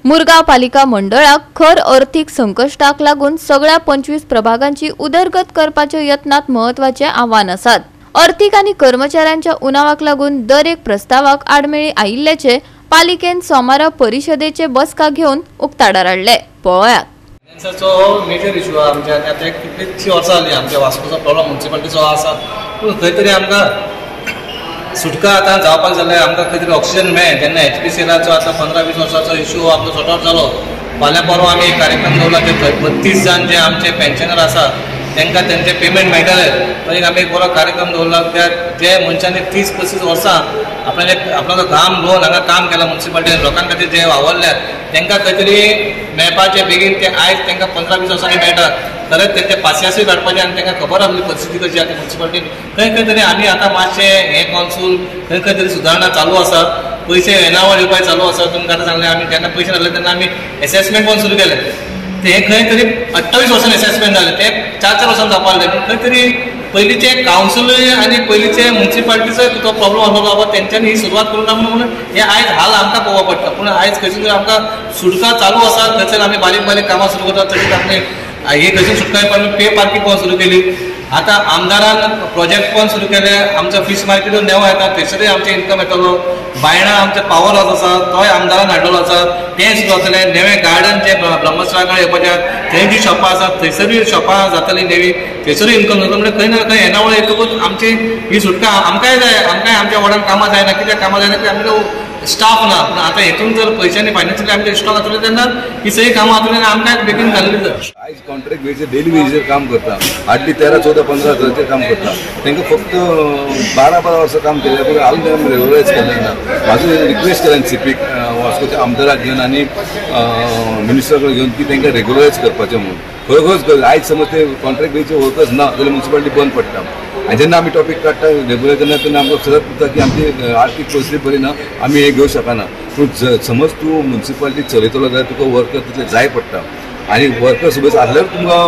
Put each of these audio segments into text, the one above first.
मुरगांव पालिका मंडळाक खर अर्थीक संकश्टाक लागून सगळ्या 25 प्रभागांची उदरगत करपाच्या यत्नात महत्वाचे आव्हान आसात। अर्थीक आनी कर्मचाऱ्यांच्या उणावाक लागून दर एक प्रस्तावाक आडमेळी आयिल्ल्याचे पालिकेन सोमारा परिशदेचे बसका घेवन उक्ताडार हाडले। पळयात। फायनान्साचो मेजर इशू आमच्या आता कितलींशीं वर्सां जालीं आमच्या वास्कोचो प्रॉब्लम म्युनिसिपालिटीचो आसा, पूण खंय तरी आमकां सुटका आतां जावपाक जाल्यार आमकां खंय तरी ऑक्सिजन मेळ्ळें। जेन्ना HPCLाचो आतां 15-20 वर्सांचो इशू आमचो सॉर्ट आउट जालो, फाल्यां परवा आमी एक कार्यक्रम दवरला ते 32 जाण जे आमचे पेन्शनर आसा तांकां तेंचे पेमेंट मेळटले। तो एक आमी एक बरो कार्यक्रम दवरला। जे मनशांनी 30-35 वर्सां आपणाचो घाम घालून हांगा काम केलां म्युनिसिपालिटीन, लोकां खातीर जे वावरल्यात तांकां खंय तरी मेळपाचें बेगीन ते आयज तांकां 15-20 वर्सांनी मेळटात। खरेंच तेंचे पासियांसूय काडपाचें आनी तांकां खबर आसली परिस्थिती कशी आसा म्युनिसिपालिटीन। खंय तरी आमी आतां मातशें हें कौन्सिल खंय तरी सुदारणा चालू आसा, पयशे येनावळ येवपाक चालू आसा। तुमकां आतां सांगलें आमी जेन्ना पयशे नासले तेन्ना आमी एसेसमेंट पण सुरू केलें। ते खंय तरी 28 वर्सांनी एसेसमेंट जालें, ते 4-4 वर्सांनी जावपाक लागलें। खंय तरी पयलींचे कावन्सिलूय आनी पयलींचे म्युनिसिपालिटीचोय तो प्रॉब्लम आसलो बाबा तेंच्यांनी ही सुरवात करूं ना म्हणून हे आयज हाल आमकां पळोवपाक पडटा। पूण आयज खंयची तरी आमकां सुटका चालू आसा, खंयसर आमी बारीक बारीक कामां सुरू करतात। तशीच आमी ही खंयची सुटका पण पे पार्किंग पण सुरू केली। आतां आमदारान प्रोजेक्ट पण सुरू केले। आमचो फिश मार्केटून नेवो येता, थंयसरूय आमचे इन्कम येतलो। बायणां आमचे पावर हावस आसा, तोय आमदारान हाडलेलो आसा, तें सुरू जातलें। नेवे गार्डन जे ब्रह्मस्त्राकडे येवपाचे थंय जी शॉपां आसात थंयसरूय शॉपां जातलीं नेवी, थंयसरूय इन्कम जातलो। म्हणजे खंय ना खंय येनावळ येतकूच आमची ही सुटका आमकांय जाय। आमकांय आमच्या वार्डान कामां जायना, कित्याक कामां जायना की आमकां स्टाफ ना। पूण आतां हेतून जर पयशांनी फायनान्शियली आमचे स्ट्रॉंग जातले तेन्ना ही सगळी कामां जातली आनी आमकां बेगीन जाल्ली जाय। आयज कॉन्ट्रॅक्ट बेजीर डेली बेजीर काम करता, हार्डली 13-14-15 हजाराचेर काम करता। तांकां फक्त 12-12 वर्सां काम केलें, पूण हांवें तांकां रेग्युलरायज केलें ना। म्हाजो रिक्वेस्ट केला सीपीक वास्कोच्या आमदाराक घेवन आनी मिनिस्टर कडेन घेवन की तांकां रेग्युलरायज करपाचें म्हणून। खरोखरच आयज समज ते कॉन्ट्रॅक्ट बेजीचे वर्कर्स ना जाल्यार म्युनिसिपालिटी बंद पडटा। आनी जेन्ना आमी टॉपीक काडटा रेग्युलर तेन्ना आमकां सगळ्यात दिसता की आमची आर्थीक परिस्थिती बरी ना, आमी हे घेवंक शकना। पूण समज तूं म्युनिसिपालिटी चलयतलो जाल्यार तुका वर्कर तितले जाय पडटा आनी वर्कर सुबेज आसल्यार तुमकां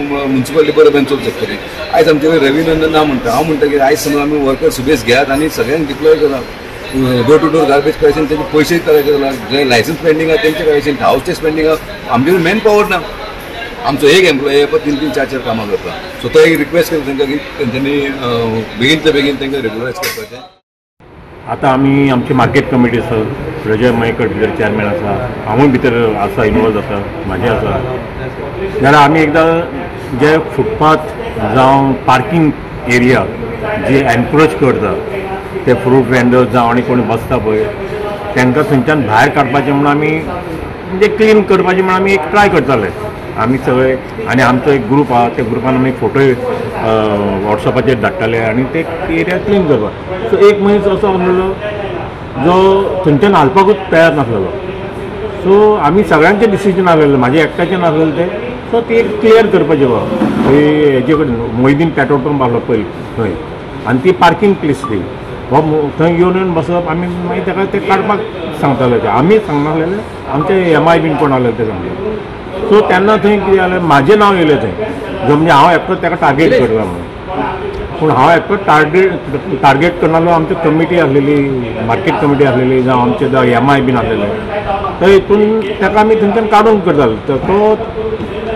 म्युनिसिपालिटी बरें चलूंक शकतली। आयज आमचे कडेन रेव्हेन्यू ना म्हणटा। हांव म्हणटा की आयज समज आमी वर्कर सुबेज घेयात आनी सगळ्यांक डिप्लॉय करा। Door to door garbage collection तेंचे पयशे करायचे जाल्यार जे लायसन्स पेंडींग आहा तेंचे करायचे, हाऊस टॅक्स पेंडींग आहा। आमचे कडेन मॅन पावर ना। आमचो एक एम्प्लॉय 3-3-4-4 कामां करता। सो तो एक रिक्वेस्ट केला तांकां की तेंच्यांनी बेगीनच्या बेगीन तांकां रेग्युलरायज करपाचें। आतां आमी आमची मार्केट कमिटी आसा, प्रजय मयेकर भितर चॅरमॅन आसा, हांवूय भितर आसा, इनवॉल्व जाता, म्हाजें आसा। जाल्यार आमी एकदां जे फुटपाथ जावं पार्किंग एरिया जे एनक्रोच करता ते फ्रूट वेंडर्स जावं आनी कोणी बसता पळय तांकां थंयच्यान भायर काडपाचें म्हणून आमी म्हणजे क्लीन करपाचें म्हणून आमी एक ट्राय करताले आमी सगळे। आनी आमचो एक ग्रूप आहा, त्या ग्रुपान आमी फोटोय वॉट्सॅपाचेर धाडटाले आनी ते एरिया क्लीन करपाक। सो एक मनीस असो आसलेलो जो थंयच्यान हालपाकूच तयार नासलेलो। सो आमी सगळ्यांचें डिसिजन आसलेलें, म्हाजें एकट्याचें नासलेलें तें। सो ते क्लियर करपाचें बाबा थंय हेजे कडेन मोयदीन पेट्रोल पंप आसलो पयलीं थंय आनी ती पार्किंग प्लेस ती हो थंय येवन बसप। आमी मागीर ताका ते काडपाक सांगताले, आमी सांगनासलेले, आमचे MI बीन कोण आसले ते सांगले। सो तेन्ना थंय कितें जालें, म्हाजें नांव येयलें थंय जो म्हणजे हांव एकटो ताका टार्गेट करता म्हणून। पूण हांव एकटो टार्गेट करनासलो, आमची कमिटी आसलेली, मार्केट कमिटी आसलेली जावं आमचे MI बीन आसलेले, तर हितून ताका आमी थंयच्यान काडून करताले। तर तो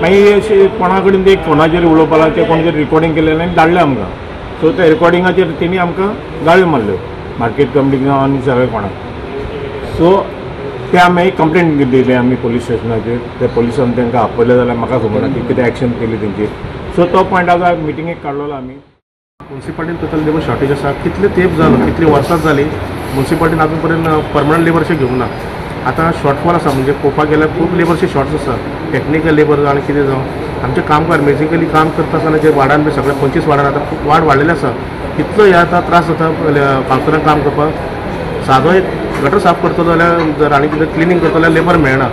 मागीर अशें कोणा कडेन ते फोनाचेर उलोवपाक लागले, ते कोणी रिकॉर्डिंग केलेलें आनी धाडलें आमकां। सो त्या रिकॉर्डिंगाचेर तेणी आमकां गाळ्यो मारल्यो, मार्केट कमिटीक जावं आनी सगळे कोणाक। सो ते आमी मागीर कंप्लेंट दिली आमी पुलीस स्टेशनाचेर। ते पुलिसान तांकां आपयलें जाल्यार म्हाका खबर ना की कितें एक्शन केली तेंचेर। सो तो पॉयंट आतां मिटिंगेक काडलेलो आमी। म्युनिसिपालिटीन टोटल लेबर शॉर्टेज आसा, कितले तेंप जालो, कितली वर्सां जाली म्युनिसिपालिटीन आजून पर्यंत परमनंट लेबरशे घेवंक ना। आतां शॉर्टफॉल आसा, म्हणजे पळोवपाक गेल्यार खूब लेबरचे शॉर्ट्स आसा, टेक्निकल लेबर आनी कितें जावं आमचे कामगार बेजिकली काम करता आसतना जे वार्डान बी सगळे 25 वार्डान आतां खूब वाड वाडलेले आसा। कितलो हे आतां त्रास जाता कावन्सिलांक काम करपाक। सादो एक गटर साफ करतलो जाल्यार जर आनी कितें क्लिनींग करतलो जाल्यार लेबर मेळना।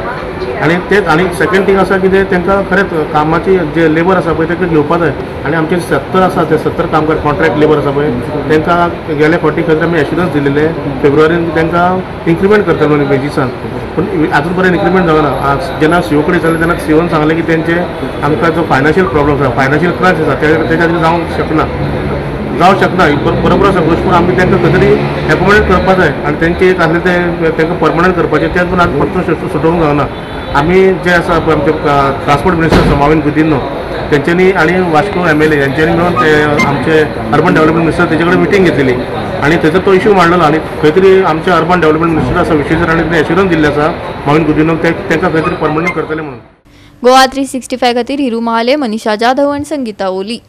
आनी तेच आनी सेकंड थिंग आसा की तांकां खरेंच कामाची जे लेबर आसा पळय तांकां घेवपा जाय। आनी आमचे 70 आसा ते 70 कामगार कॉन्ट्रॅक्ट लेबर आसा पळय तांकां गेल्या फावटी खंय आमी एश्युरन्स दिलेले फेब्रुवारीन तांकां इन्क्रिमेंट करतलो वेजिसान, पूण आजून पर्यंत इन्क्रिमेंट जावना। जेन्ना सीओ कडेन जालें तेन्ना सीओन सांगलें की तेंचे आमकां जो फायनान्शियल प्रॉब्लम आसा, फायनान्शियल क्रंच आसा, तेच्या खातीर जावंक शकना। जावं शकना बरोबर आसा गोश्ट, पूण आमी तांकां खंय तरी एकोमोडेट करपा जाय आनी तेंचे एक आसलें तें तांकां परमनंट करपाचें, तें पूण आमी परतून सुटोवंक जावना. आमी जे आसा पळय आमचे ट्रान्सपोर्ट मिनिस्टर माविन गुदिन्हो तेंच्यांनी आनी वास्को MLA यांच्यांनी मेळून ते आमचे अर्बन डेव्हलपमेंट मिनिस्टर तेजे कडेन मिटींग घेतलेली आनी थंयसर तो इश्यू मांडलेलो आनी खंय तरी आमचे अर्बन डेव्हलपमेंट मिनिस्टर आसा विशेश आनी एश्युरन्स दिल्ले आसा माविन गुदिन्होक तांकां खंय तरी परमनंट करतले म्हणून. गोवा 365 खातीर हिरू महाले, मनीषा जाधव आनी संगीता ओली.